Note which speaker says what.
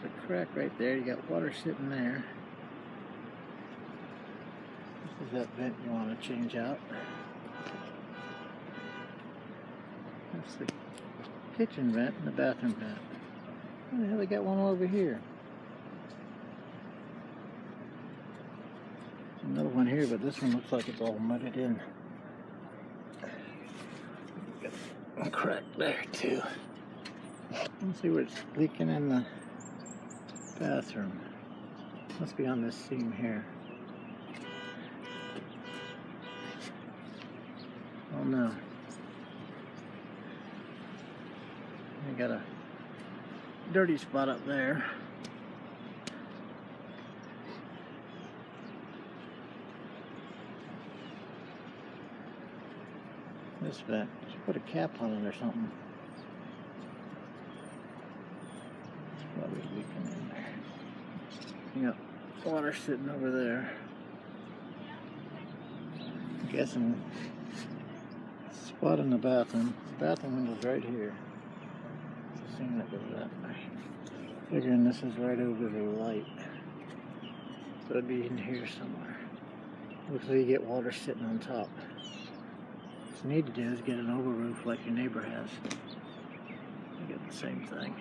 Speaker 1: There's a crack right there. You got water sitting there. This is that vent you want to change out. That's the kitchen vent and the bathroom vent. Oh, the hell, they got one over here. There's another one here, but this one looks like it's all mudded in. Got a crack there too. Let's see where it's leaking in the bathroom. Must be on this seam here. Oh no. I got a dirty spot up there. This vent, should put a cap on it or something. It's probably leaking in there. You got water sitting over there. I'm guessing spot in the bathroom. The bathroom window's right here. It's a seam that goes that way. Figuring this is right over the light. So it'd be in here somewhere. Looks like you get water sitting on top. What you need to do is get an over roof like your neighbor has. You get the same thing.